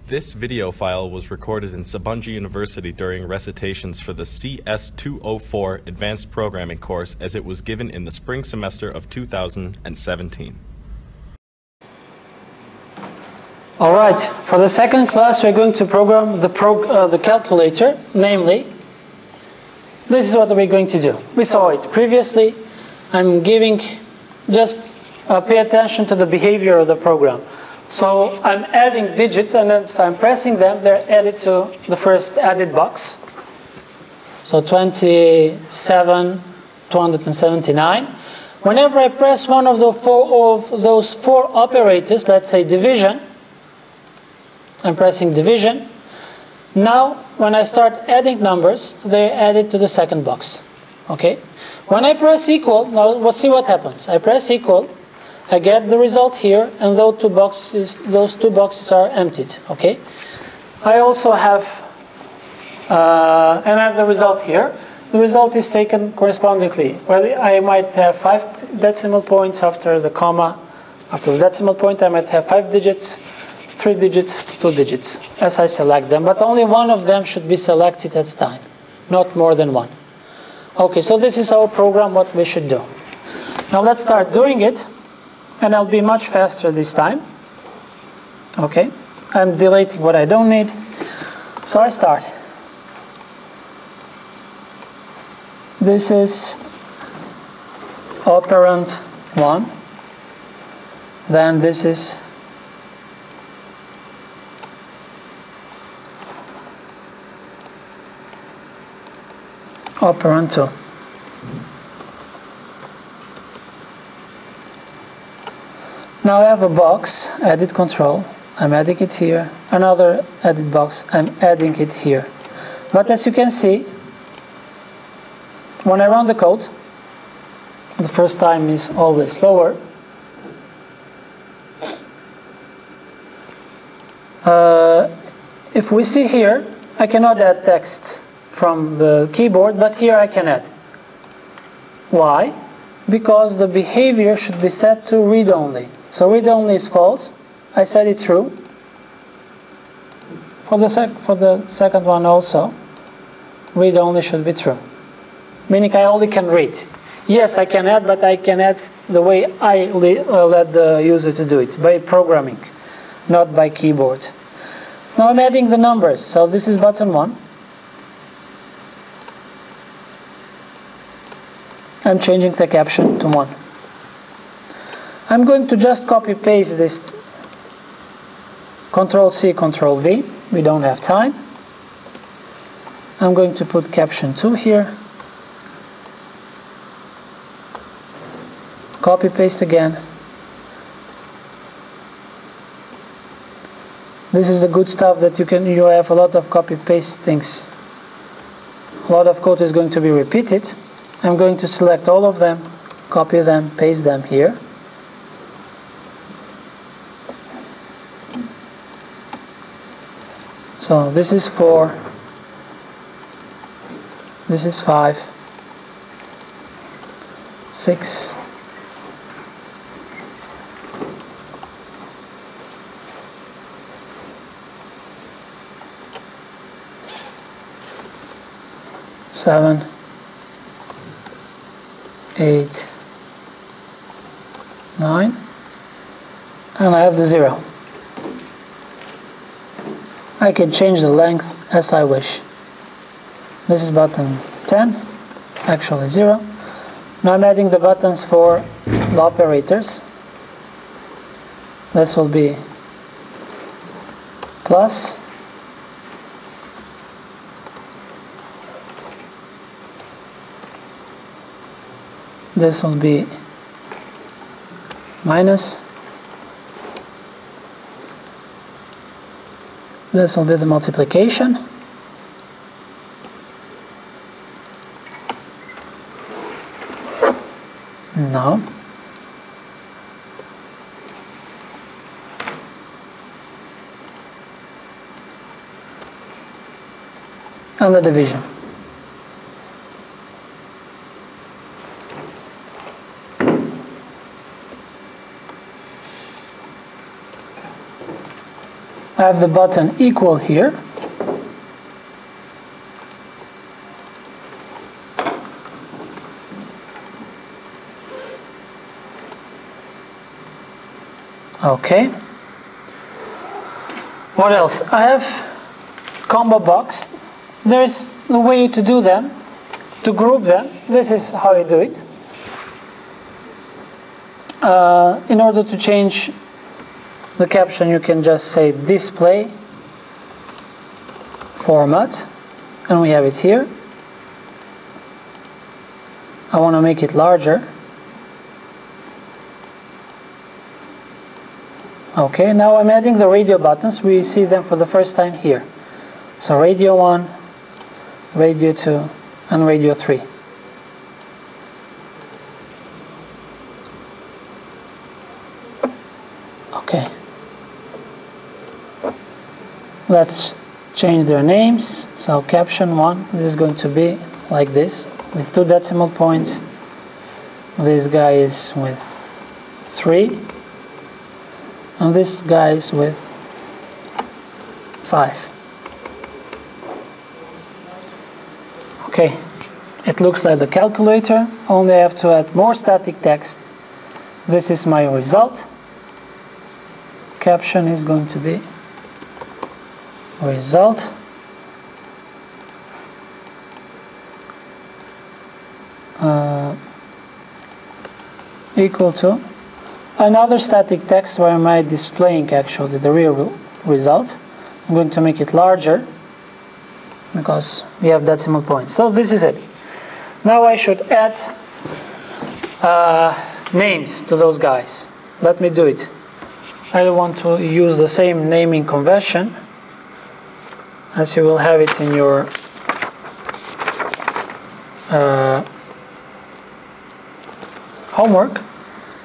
This video file was recorded in Sabunji University during recitations for the CS204 Advanced Programming course as it was given in the spring semester of 2017. Alright, for the second class we're going to program the calculator, namely, this is what we're going to do. We saw it previously. I'm giving just pay attention to the behavior of the program. So I'm adding digits, and as I'm pressing them, they're added to the first added box. So 27, 279. Whenever I press one of those four operators, let's say division, I'm pressing division. Now, when I start adding numbers, they're added to the second box. Okay? When I press equal, now we'll see what happens. I press equal. I get the result here, and those two boxes are emptied. Okay. I also have, and I have the result here. The result is taken correspondingly. Well, I might have 5 decimal points after the comma. After the decimal point, I might have 5 digits, 3 digits, 2 digits, as I select them. But only one of them should be selected at a time, not more than one. Okay, so this is our program, what we should do. Now let's start doing it. And I'll be much faster this time. Okay, I'm deleting what I don't need. So I start. This is operand 1. Then this is operand 2. Now I have a box, edit control, I'm adding it here, another edit box, I'm adding it here. But as you can see, when I run the code, the first time is always slower. If we see here, I cannot add text from the keyboard, but here I can add. Why? Because the behavior should be set to read-only. So read-only is false. I set it true. For the second one also, read-only should be true. Meaning I only can read. Yes, I can add, but I can add the way I let the user to do it, by programming, not by keyboard. Now I'm adding the numbers. So this is button 1. I'm changing the caption to 1. I'm going to just copy-paste this Control-C, Control-V. We don't have time. I'm going to put caption 2 here. Copy-paste again. This is the good stuff that you have a lot of copy-paste things. A lot of code is going to be repeated. I'm going to select all of them, copy them, paste them here. So this is 4, this is 5, 6, 7, 8, 9, and I have the 0. I can change the length as I wish. This is button 10, actually 0. Now I'm adding the buttons for the operators. This will be plus, this will be minus, this will be the multiplication, no, and the division. I have the button equal here. Okay. What else? I have combo box. There's a way to do them, to group them. This is how you do it. In order to change the caption, you can just say display format, and we have it here. I want to make it larger. Okay, now I'm adding the radio buttons. We see them for the first time here. So radio 1, radio 2, and radio 3. Okay. Let's change their names. So caption 1, this is going to be like this, with 2 decimal points. This guy is with 3. And this guy is with 5. Okay, it looks like the calculator, only I have to add more static text. This is my result. Caption is going to be result equal to another static text where am I displaying actually the real result. I'm going to make it larger because we have decimal points. So this is it. Now I should add names to those guys. Let me do it. I don't want to use the same naming convention as you will have it in your homework,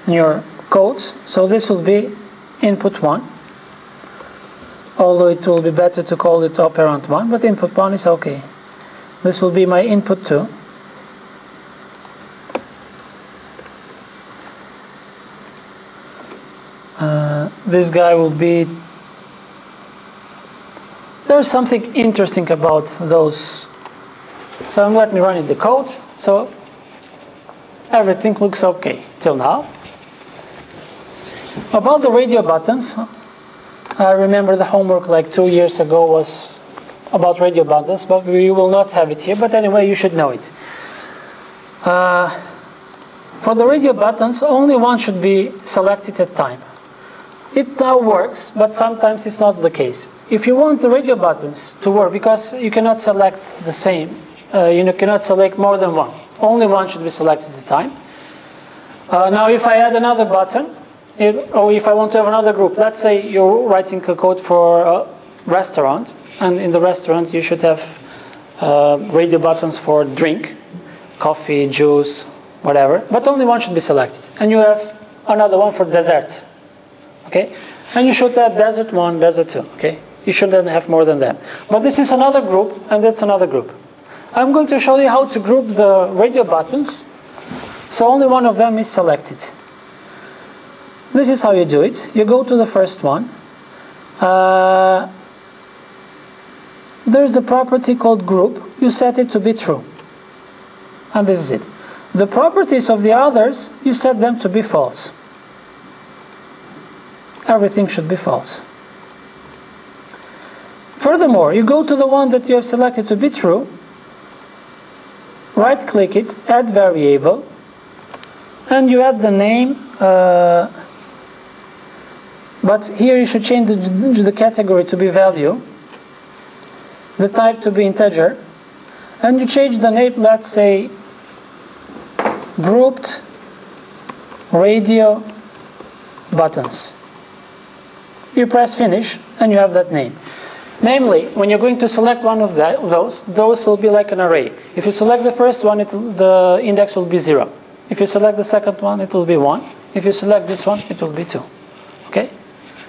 in your codes. So this will be input 1, although it will be better to call it operand 1, but input 1 is okay. This will be my input 2. This guy will be, there's something interesting about those. So let me run in the code. So everything looks okay till now. About the radio buttons, I remember the homework like 2 years ago was about radio buttons, but we will not have it here. But anyway, you should know it. For the radio buttons, only one should be selected at a time. It now works, but sometimes it's not the case. If you want the radio buttons to work, because you cannot select the same, you cannot select more than one. Only one should be selected at a time. Now if I add another button, or if I want to have another group, let's say you're writing a code for a restaurant, and in the restaurant you should have radio buttons for drink, coffee, juice, whatever, but only one should be selected. And you have another one for desserts. Okay, and you should have desert 1, desert 2. Okay, you shouldn't have more than that. But this is another group, and that's another group. I'm going to show you how to group the radio buttons, so only one of them is selected. This is how you do it. You go to the first one. There's the property called group. You set it to be true, and this is it. The properties of the others, you set them to be false. Everything should be false. Furthermore, you go to the one that you have selected to be true, right click it, add variable, and you add the name, but here you should change the category to be value, the type to be integer, and you change the name, let's say grouped radio buttons. You press finish and you have that name. Namely, when you're going to select one of those will be like an array. If you select the first one, the index will be 0. If you select the second one, it will be 1. If you select this one, it will be 2. Okay?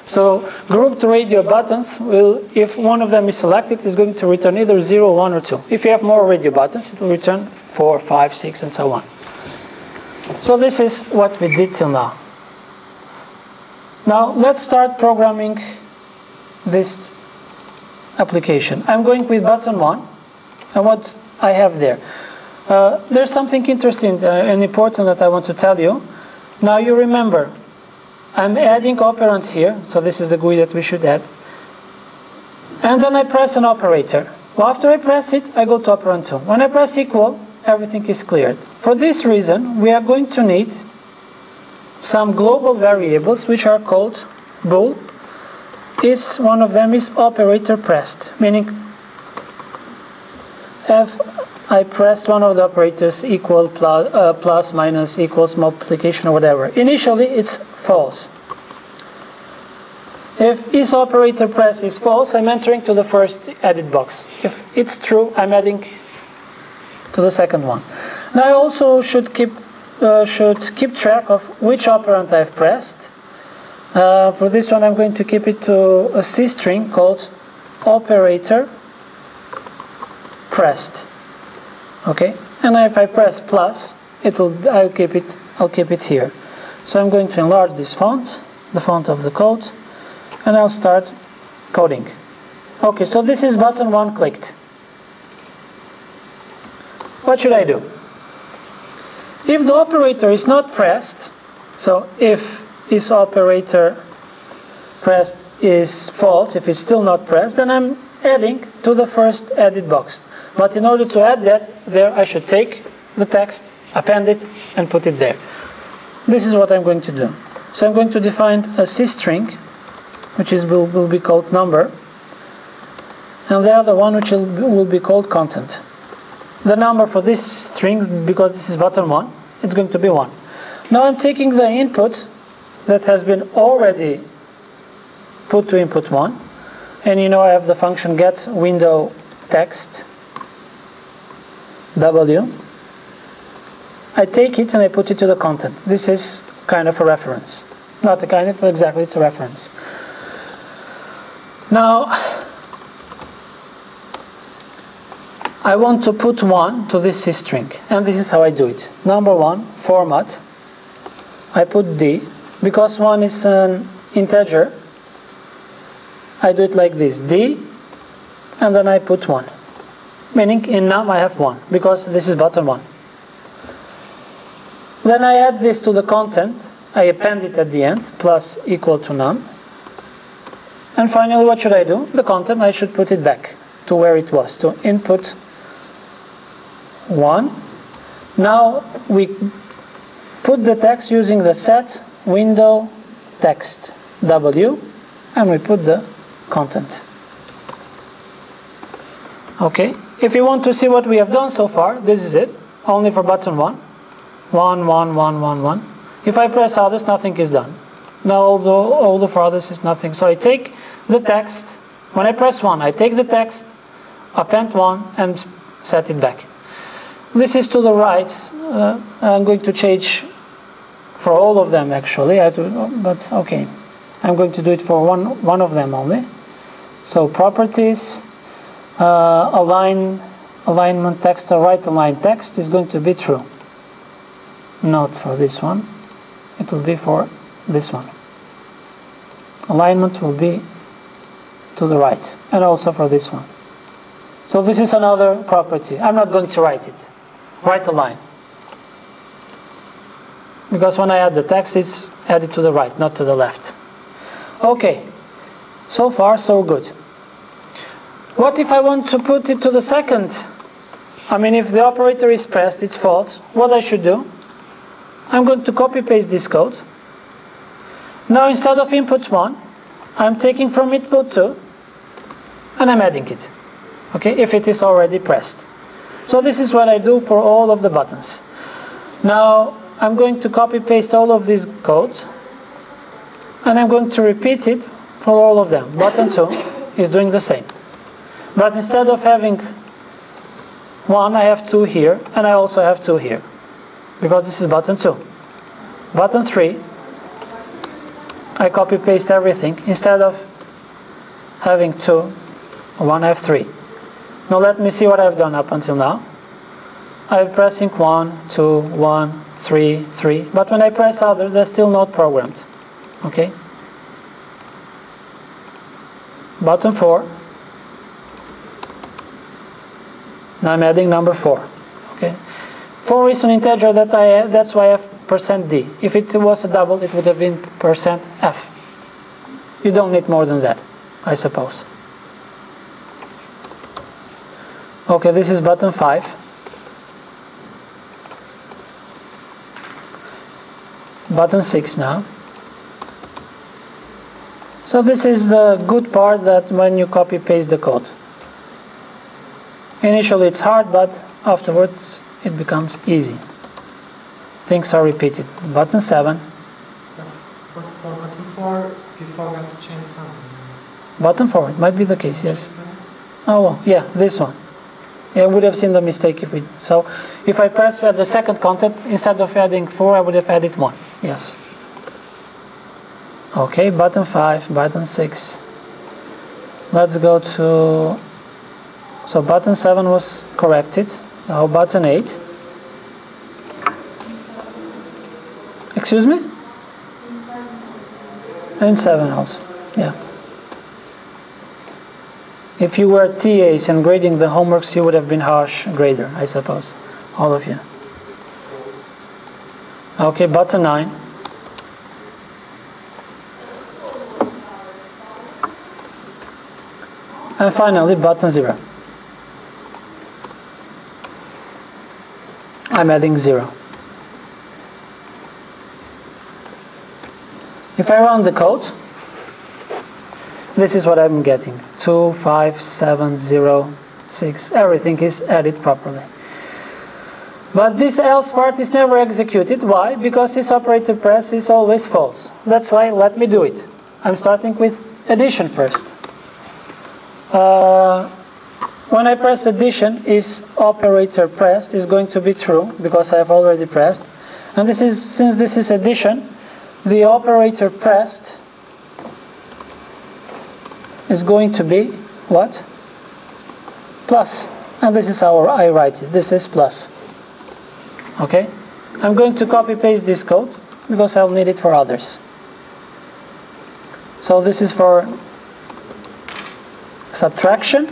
So grouped radio buttons will, if one of them is selected, is going to return either 0, 1, or 2. If you have more radio buttons, it will return 4, 5, 6, and so on. So this is what we did till now. Now let's start programming this application. I'm going with button 1, and what I have there. There's something interesting and important that I want to tell you. Now you remember, I'm adding operands here, so this is the GUI that we should add. And then I press an operator. Well, after I press it, I go to operand 2. When I press equal, everything is cleared. For this reason, we are going to need some global variables which are called bool. One of them is operator pressed, meaning if I pressed one of the operators equal, plus, minus, equals, multiplication, or whatever. Initially, it's false. If is operator press is false, I'm entering to the first edit box. If it's true, I'm adding to the second one. Now I also should keep track of which operand I've pressed. For this one, I'm going to keep it to a C string called operator pressed. Okay, and if I press plus, I'll keep it here. So I'm going to enlarge this font, the font of the code, and I'll start coding. Okay, so this is button 1 clicked. What should I do? If the operator is not pressed, so if is operator pressed is false, if it's still not pressed, then I'm adding to the first edit box. But in order to add that there, I should take the text, append it, and put it there. This is what I'm going to do. So I'm going to define a C string, which will be called number, and the other one which will be called content. The number for this string, because this is button 1, it's going to be 1. Now I'm taking the input that has been already put to input 1, and you know I have the function get window text W. I take it and I put it to the content. This is kind of a reference. Not a kind of, exactly, it's a reference. Now, I want to put 1 to this C string, and this is how I do it. Number 1, format, I put D, because 1 is an integer, I do it like this, D, and then I put 1. Meaning in num I have 1, because this is button 1. Then I add this to the content, I append it at the end, plus equal to num. And finally, what should I do? The content, I should put it back to where it was, to input 1. Now we put the text using the set window text W, and we put the content. Okay, if you want to see what we have done so far, this is it, only for button 1. 1, 1, 1, 1, 1. If I press others, nothing is done. Now all the for others is nothing. So I take the text, when I press 1, I take the text, append 1, and set it back. This is to the right. I'm going to change for all of them actually, but okay. I'm going to do it for one of them only. So properties, alignment text or right aligned text is going to be true. Not for this one. It will be for this one. Alignment will be to the right, and also for this one. So this is another property. I'm not going to write it. Right align. Because when I add the text, it's added to the right, not to the left. Okay. So far, so good. What if I want to put it to the second? I mean, if the operator is pressed, it's false. What I should do? I'm going to copy paste this code. Now instead of input 1, I'm taking from input 2 and I'm adding it. Okay, if it is already pressed. So this is what I do for all of the buttons. Now I'm going to copy paste all of this code and I'm going to repeat it for all of them. Button 2 is doing the same. But instead of having 1, I have 2 here, and I also have 2 here, because this is button 2. Button 3, I copy paste everything. Instead of having 2, 1, I have 3. Now let me see what I've done up until now. I'm pressing 1, 2, 1, 3, 3, but when I press others, they're still not programmed. Okay? button 4. Now I'm adding number 4. Okay, 4 is an integer that's why I have %d. If it was a double, it would have been %f. You don't need more than that, I suppose. Okay, this is button 5. Button 6 now. So this is the good part, that when you copy paste the code. Initially it's hard, but afterwards it becomes easy. Things are repeated. Button 7. But for button 4, if you forgot to change something. Button 4, it might be the case, yes. Oh, well, yeah, this one. Yeah, I would have seen the mistake if we... So, if I press the second content, instead of adding 4, I would have added 1. Yes. Okay, button 5, button 6. Let's go to... So, button 7 was corrected. Now, button 8. Excuse me? And 7 also, yeah. If you were TAs and grading the homeworks, you would have been harsh grader, I suppose. All of you. Okay, button 9. And finally, button 0. I'm adding 0. If I run the code, this is what I'm getting. 2, 5, 7, 0, 6. Everything is added properly. But this else part is never executed. Why? Because this operator press is always false. That's why let me do it. I'm starting with addition first. When I press addition, is operator pressed is going to be true because I have already pressed. And this is, since this is addition, the operator pressed is going to be what? Plus. And this is how I write it. This is plus. Okay? I'm going to copy paste this code because I'll need it for others. So this is for subtraction.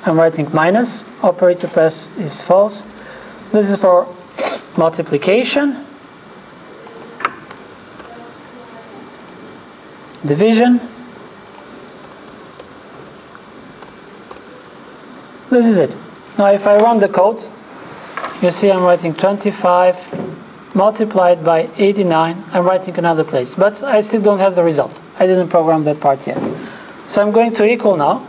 I'm writing minus. Operator press is false. This is for multiplication. Division. This is it. Now if I run the code, you see I'm writing 25 multiplied by 89. I'm writing another place, but I still don't have the result. I didn't program that part yet. So I'm going to equal now.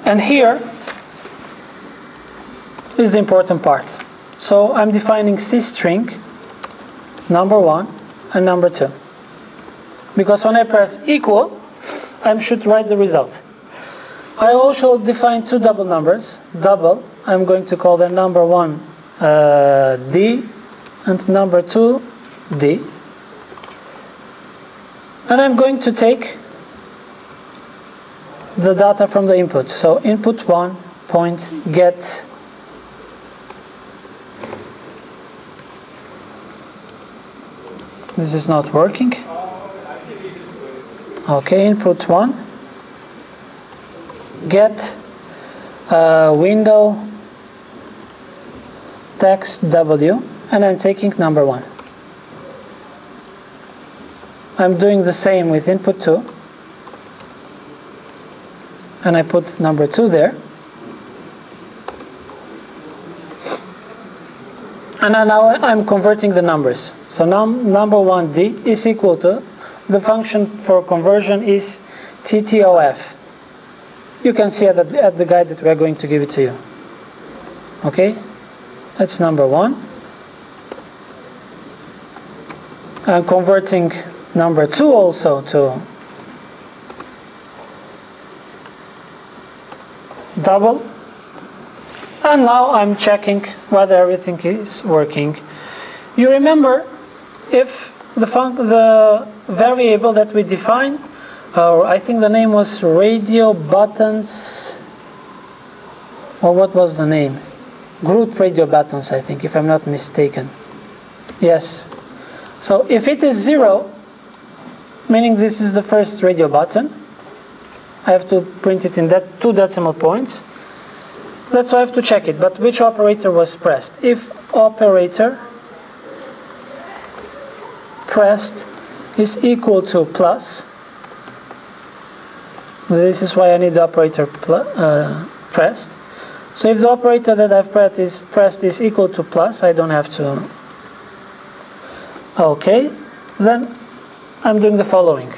And here is the important part. So I'm defining C-string, number 1 and number 2. Because when I press equal, I should write the result. I also define two double numbers. Double, I'm going to call them number 1 D and number 2 D. And I'm going to take the data from the input. So input 1 point get this is not working. Okay, input 1 get window text W, and I'm taking number 1. I'm doing the same with input 2, and I put number 2 there. And now I'm converting the numbers. So now number 1D is equal to, the function for conversion is TTOF. You can see at the guide that we're going to give it to you. Okay, that's number 1. I'm converting number 2 also to double. And now I'm checking whether everything is working. You remember, if the variable that we defined, or I think the name was radio buttons, or what was the name? Group radio buttons, I think, if I'm not mistaken. Yes. So if it is 0, meaning this is the first radio button, I have to print it in that 2 decimal points. That's why I have to check it. But which operator was pressed? If operator pressed is equal to plus, this is why I need the operator pressed. So if the operator that I've pressed is equal to plus, I don't have to. Okay, then I'm doing the following.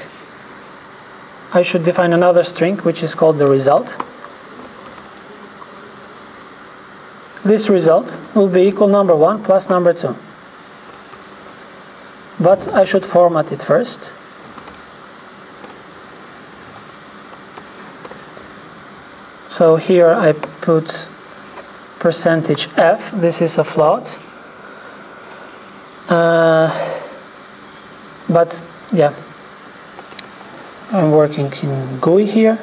I should define another string which is called the result. This result will be equal number 1 plus number 2. But I should format it first. So here I put %f, this is a float. But yeah, I'm working in GUI here.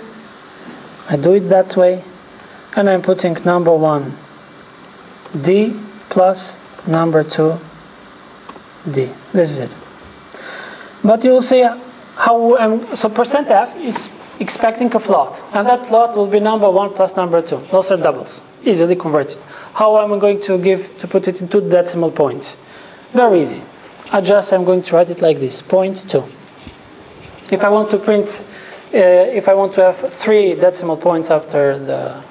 I do it that way. And I'm putting number 1 D plus number 2 D. This is it. But you'll see how so %f is expecting a float, and that float will be number 1 plus number 2. Those are doubles, easily converted. How am I going to put it in 2 decimal points? Very easy. I'm going to write it like this: 0.2. If I want to print, if I want to have 3 decimal points after the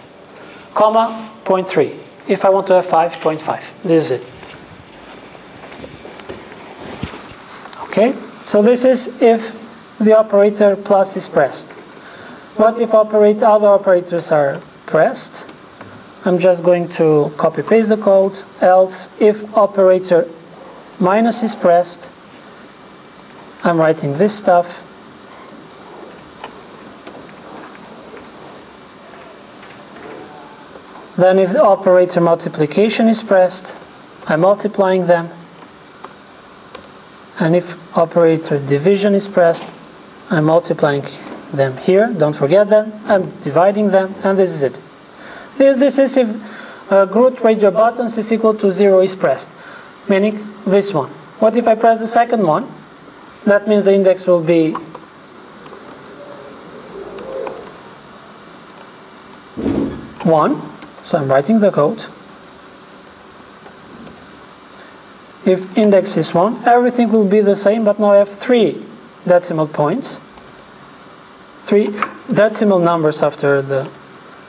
comma, 0.3. If I want to have 5, 0.5. This is it. Okay, so this is if the operator plus is pressed. What if other operators are pressed? I'm just going to copy paste the code. Else, if operator minus is pressed, I'm writing this stuff. Then if the operator multiplication is pressed, I'm multiplying them. And if operator division is pressed, I'm multiplying them here. Don't forget that. I'm dividing them, and this is it. This is if GROUP radio buttons is equal to 0 is pressed, meaning this one. What if I press the second one? That means the index will be 1. So I'm writing the code. If index is 1, everything will be the same, but now I have 3 decimal points. 3 decimal numbers after the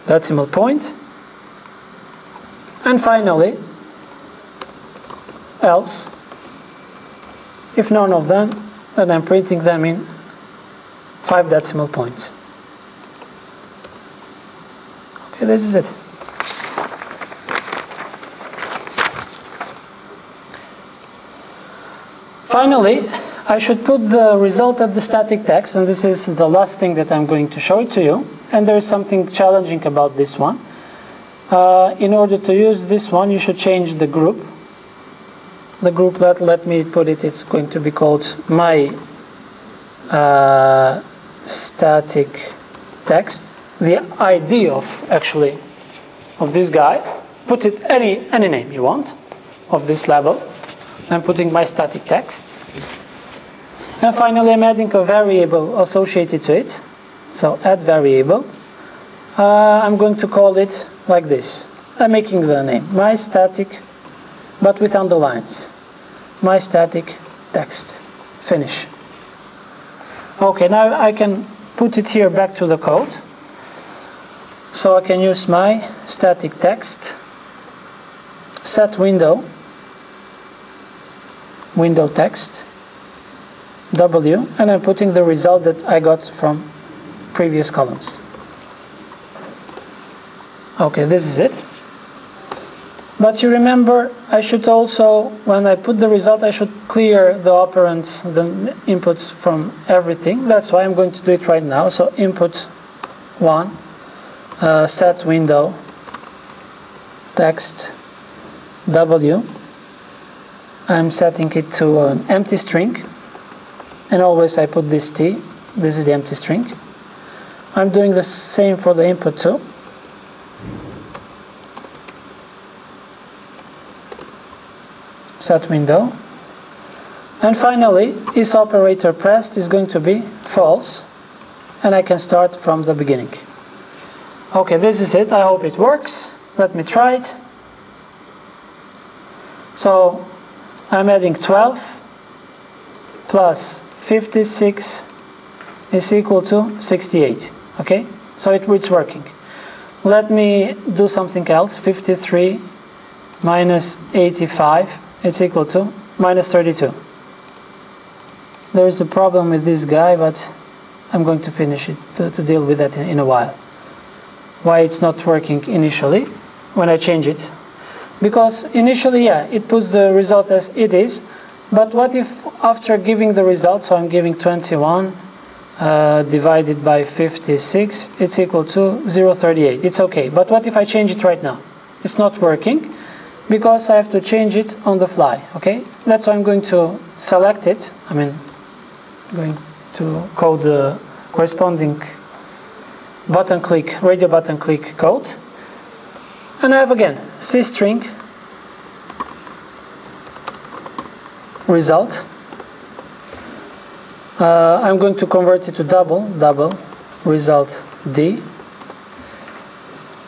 decimal point. And finally, else, if none of them, then I'm printing them in 5 decimal points. Okay, this is it. Finally, I should put the result of the static text, and this is the last thing that I'm going to show it to you. And there is something challenging about this one. In order to use this one, you should change the group. The group, let me put it, it's going to be called my static text. The ID of this guy, put it any name you want of this level. I'm putting my static text. And finally, I'm adding a variable associated to it. So add variable. I'm going to call it like this. I'm making the name my static, but with underlines. My static text. Finish. Okay, now I can put it here back to the code. So I can use my static text, set window text, W, and I'm putting the result that I got from previous columns. Okay, this is it. But you remember, I should also, when I put the result, I should clear the operands, the inputs from everything. That's why I'm going to do it right now. So input 1, set window text W. I'm setting it to an empty string, and always I put this T. This is the empty string. I'm doing the same for the input too. Set window And finally, is operator pressed is going to be false, and I can start from the beginning. Okay, this is it. I hope it works. Let me try it. So I'm adding 12 plus 56 is equal to 68. Okay, so it's working. Let me do something else. 53 minus 85 is equal to minus 32. There is a problem with this guy, but I'm going to finish it to deal with that in a while. Why it's not working initially when I change it? Because initially, yeah, it puts the result as it is, but what if after giving the result, so I'm giving 21 divided by 56, it's equal to 0.38. It's okay, but what if I change it right now? It's not working because I have to change it on the fly, okay? That's why I'm going to select it. I'm going to code the corresponding button click, radio button click code. And I have again C-string result. I'm going to convert it to double result D.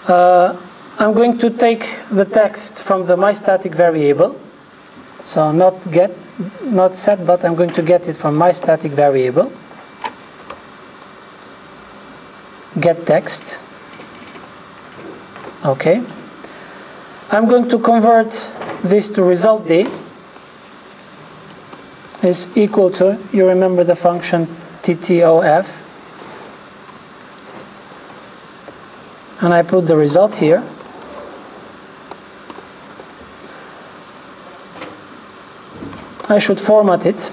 I'm going to take the text from the myStatic variable. So not set, but I'm going to get it from myStatic variable. Get text. Okay. I'm going to convert this to result D is equal to, you remember the function TTOF, and I put the result here. I should format it.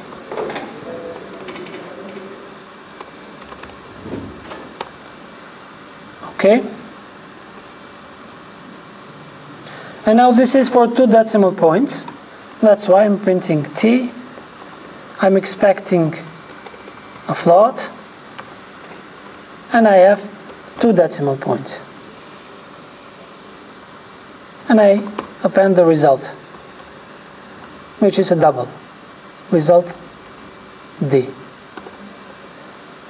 Okay. And now this is for 2 decimal points. That's why I'm printing T. I'm expecting a float. And I have 2 decimal points. And I append the result, which is a double. Result D.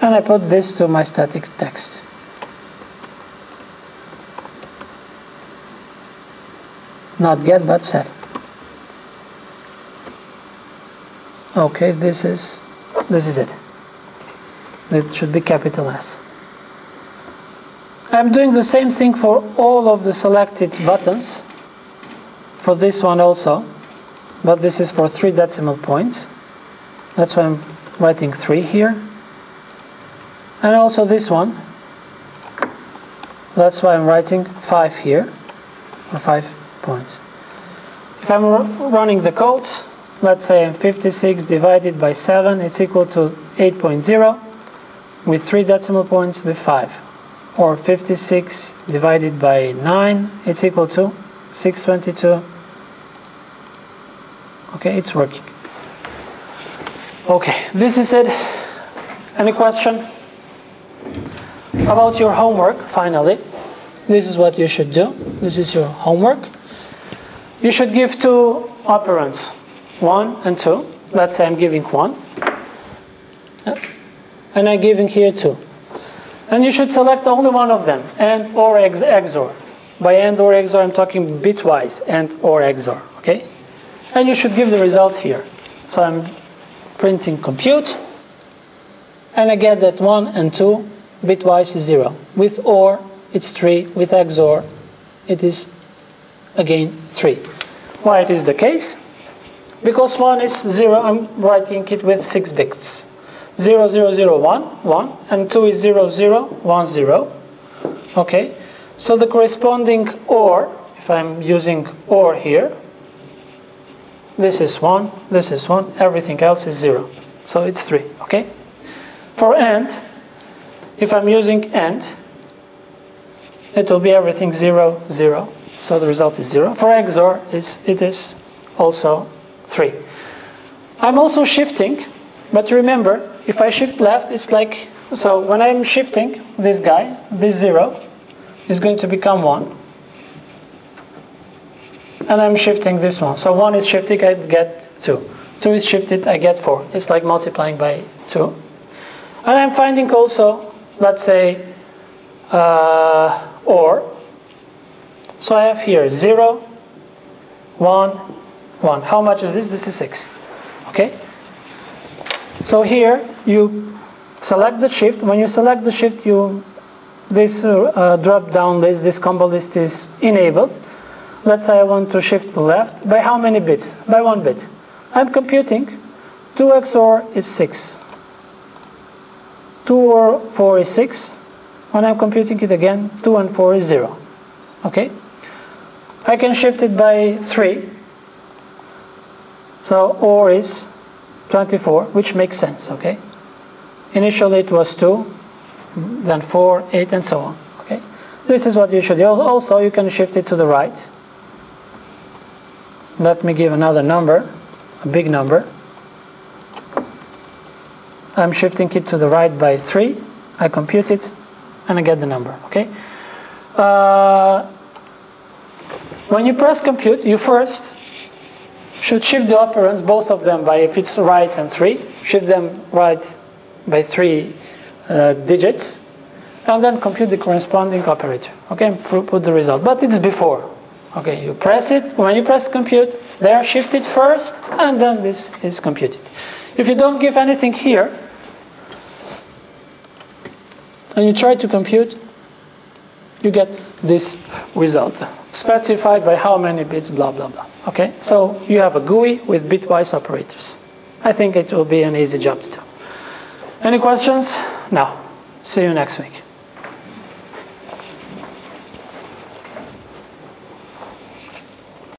And I put this to my static text. Not get, but set. Okay, this is it. It should be capital S. I'm doing the same thing for all of the selected buttons. For this one also, but this is for 3 decimal points. That's why I'm writing 3 here. And also this one. That's why I'm writing 5 here, or 5 points. If I'm running the code, let's say 56 divided by 7, it's equal to 8.0 with 3 decimal points with 5. Or 56 divided by 9, it's equal to 622. Okay, it's working. Okay, this is it. Any question? About your homework, finally. This is what you should do. This is your homework. You should give 2 operands, 1 and 2. Let's say I'm giving 1. And I'm giving here 2. And you should select only one of them, AND or XOR. By AND or XOR, I'm talking bitwise AND or XOR, okay? And you should give the result here. So I'm printing compute, and I get that 1 and 2 bitwise is 0. With OR, it's 3. With XOR, it is again 3. Why it is the case? Because 1 is 0, I'm writing it with 6 bits. 0, 0, 0, 1, 1, and 2 is 0, 0, 1, 0. Okay, so the corresponding OR, if I'm using OR here, this is 1, this is 1, everything else is 0. So it's 3, okay? For AND, if I'm using AND, it will be everything 0, 0. So the result is 0. For XOR, it is also 3. I'm also shifting, but remember, if I shift left, it's like, so when I'm shifting this guy, this 0 is going to become 1. And I'm shifting this one. So 1 is shifting, I get 2. 2 is shifted, I get 4. It's like multiplying by 2. And I'm finding also, let's say, OR. So I have here 0, 1, 1. How much is this? This is 6. Okay? So here you select the shift. When you select the shift, this drop down list, this combo list is enabled. Let's say I want to shift to left. By how many bits? By 1 bit. I'm computing 2 XOR is 6. 2 or 4 is 6. When I'm computing it again, 2 and 4 is 0. Okay? I can shift it by 3. So OR is 24, which makes sense. Okay? Initially it was 2, then 4, 8, and so on. Okay? This is what you should do. Also, you can shift it to the right. Let me give another number, a big number. I'm shifting it to the right by 3. I compute it, and I get the number. Okay? When you press compute, you first should shift the operands, both of them, by, if it's right and 3, shift them right by 3 digits, and then compute the corresponding operator. Okay, and put the result. But it's before. Okay, you press it. When you press compute, they are shifted first, and then this is computed. If you don't give anything here, and you try to compute, you get this result, specified by how many bits, blah, blah, blah. Okay, so you have a GUI with bitwise operators. I think it will be an easy job to do. Any questions? No. See you next week.